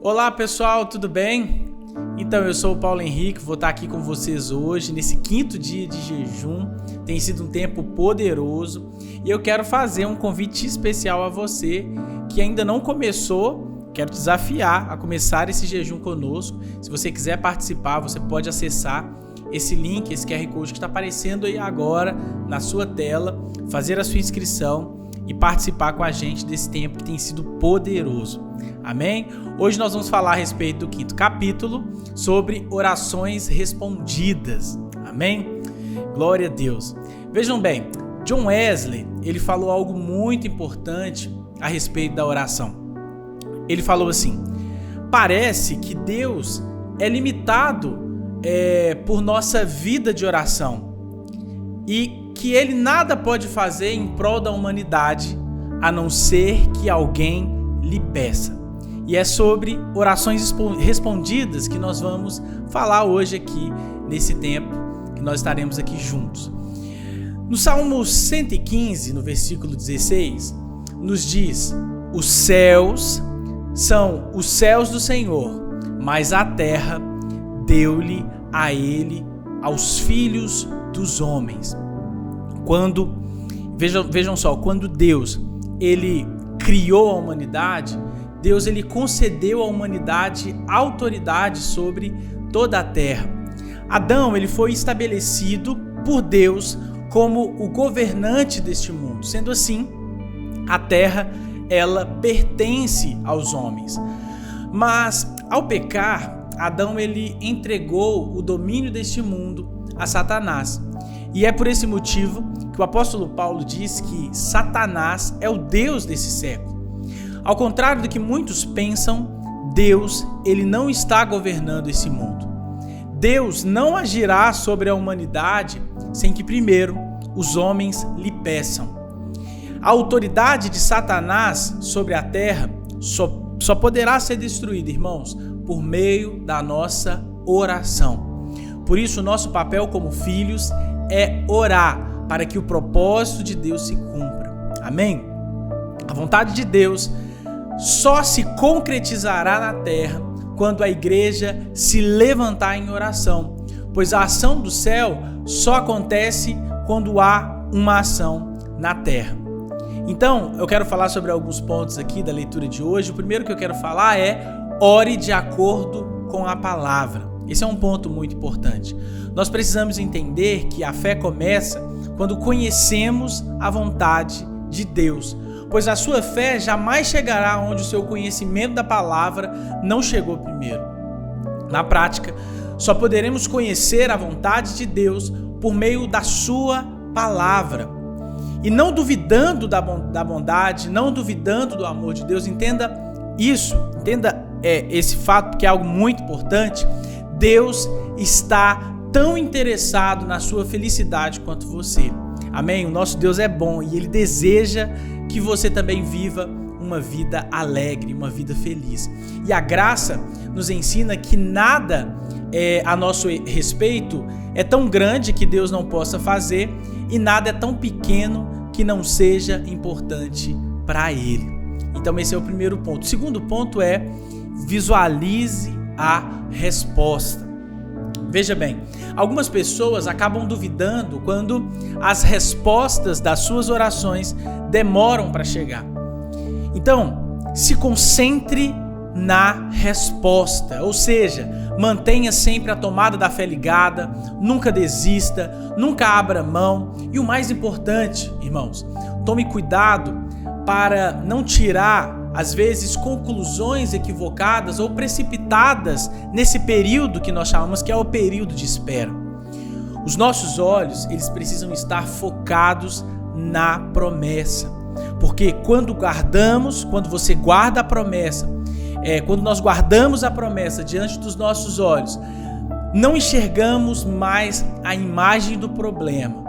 Olá pessoal, tudo bem? Então eu sou o Paulo Henrique, vou estar aqui com vocês hoje nesse 5º dia de jejum. Tem sido um tempo poderoso e eu quero fazer um convite especial a você que ainda não começou. Quero te desafiar a começar esse jejum conosco. Se você quiser participar, você pode acessar esse link, esse QR Code que está aparecendo aí agora na sua tela, fazer a sua inscrição e participar com a gente desse tempo que tem sido poderoso. Amém? Hoje nós vamos falar a respeito do 5º capítulo sobre orações respondidas. Amém? Glória a Deus. Vejam bem, John Wesley, ele falou algo muito importante a respeito da oração. Ele falou assim: parece que Deus é limitado por nossa vida de oração e que ele nada pode fazer em prol da humanidade a não ser que alguém lhe peça. E é sobre orações respondidas que nós vamos falar hoje aqui, nesse tempo que nós estaremos aqui juntos. No Salmo 115, no versículo 16, nos diz: os céus são os céus do Senhor, mas a terra deu-lhe a ele, aos filhos dos homens. Vejam só, quando Deus ele criou a humanidade, Deus ele concedeu à humanidade autoridade sobre toda a terra. Adão ele foi estabelecido por Deus como o governante deste mundo. Sendo assim, a terra ela pertence aos homens. Mas ao pecar, Adão ele entregou o domínio deste mundo a Satanás. E é por esse motivo que o apóstolo Paulo diz que Satanás é o Deus desse século. Ao contrário do que muitos pensam, Deus ele não está governando esse mundo. Deus não agirá sobre a humanidade sem que primeiro os homens lhe peçam. A autoridade de Satanás sobre a terra só poderá ser destruída, irmãos, por meio da nossa oração. Por isso, o nosso papel como filhos é orar para que o propósito de Deus se cumpra. Amém? A vontade de Deus só se concretizará na terra quando a igreja se levantar em oração, pois a ação do céu só acontece quando há uma ação na terra. Então, eu quero falar sobre alguns pontos aqui da leitura de hoje. O primeiro que eu quero falar é: ore de acordo com a palavra. Esse é um ponto muito importante. Nós precisamos entender que a fé começa quando conhecemos a vontade de Deus, pois a sua fé jamais chegará onde o seu conhecimento da palavra não chegou primeiro. Na prática, só poderemos conhecer a vontade de Deus por meio da sua palavra. E não duvidando da bondade, não duvidando do amor de Deus, entenda isso, entenda esse fato, que é algo muito importante. Deus está tão interessado na sua felicidade quanto você. Amém? O nosso Deus é bom e Ele deseja que você também viva uma vida alegre, uma vida feliz. E a graça nos ensina que nada a nosso respeito é tão grande que Deus não possa fazer e nada é tão pequeno que não seja importante para Ele. Então esse é o primeiro ponto. O segundo ponto é: visualize a resposta. Veja bem, algumas pessoas acabam duvidando quando as respostas das suas orações demoram para chegar. Então, se concentre na resposta, ou seja, mantenha sempre a tomada da fé ligada, nunca desista, nunca abra mão e o mais importante, irmãos, tome cuidado para não tirar às vezes conclusões equivocadas ou precipitadas nesse período que nós chamamos que é o período de espera. Os nossos olhos, eles precisam estar focados na promessa, porque quando você guarda a promessa, quando nós guardamos a promessa diante dos nossos olhos, não enxergamos mais a imagem do problema,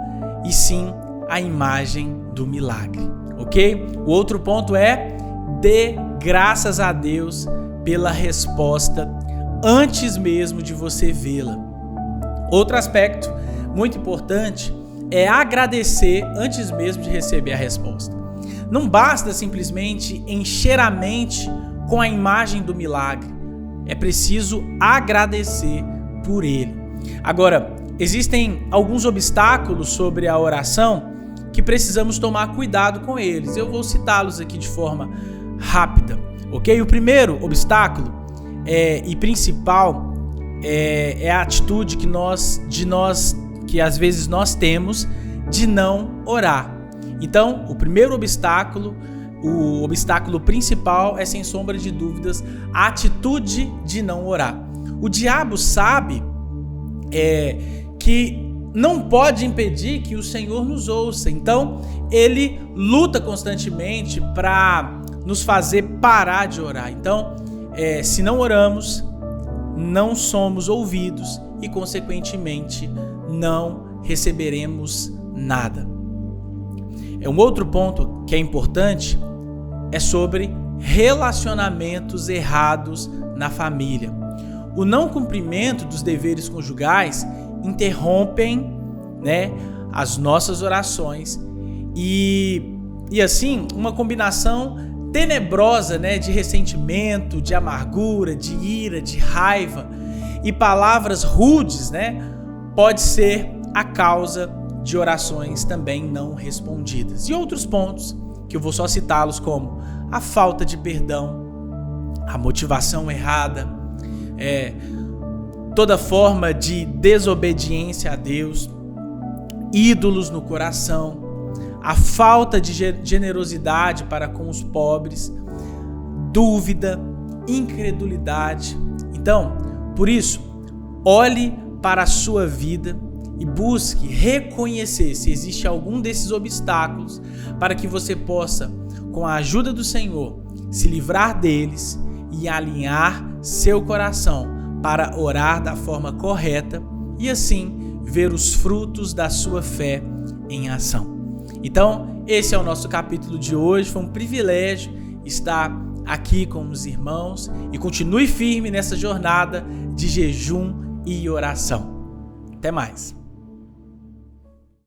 e sim a imagem do milagre, ok? O outro ponto é: dê graças a Deus pela resposta antes mesmo de você vê-la. Outro aspecto muito importante é agradecer antes mesmo de receber a resposta. Não basta simplesmente encher a mente com a imagem do milagre, é preciso agradecer por ele. Agora, existem alguns obstáculos sobre a oração que precisamos tomar cuidado com eles. Eu vou citá-los aqui de forma rápida, ok? O primeiro obstáculo e principal é a atitude que às vezes nós temos de não orar. Então, o primeiro obstáculo, o obstáculo principal é, sem sombra de dúvidas, a atitude de não orar. O diabo sabe que não pode impedir que o Senhor nos ouça. Então, ele luta constantemente para nos fazer parar de orar. Então, se não oramos, não somos ouvidos e, consequentemente, não receberemos nada. Um outro ponto que é importante é sobre relacionamentos errados na família. O não cumprimento dos deveres conjugais interrompem, as nossas orações e assim, uma combinação tenebrosa, de ressentimento, de amargura, de ira, de raiva e palavras rudes, pode ser a causa de orações também não respondidas. E outros pontos que eu vou só citá-los, como a falta de perdão, a motivação errada, toda forma de desobediência a Deus, ídolos no coração, a falta de generosidade para com os pobres, dúvida, incredulidade. Então, por isso, olhe para a sua vida e busque reconhecer se existe algum desses obstáculos para que você possa, com a ajuda do Senhor, se livrar deles e alinhar seu coração para orar da forma correta e assim ver os frutos da sua fé em ação. Então, esse é o nosso capítulo de hoje. Foi um privilégio estar aqui com os irmãos e continue firme nessa jornada de jejum e oração. Até mais.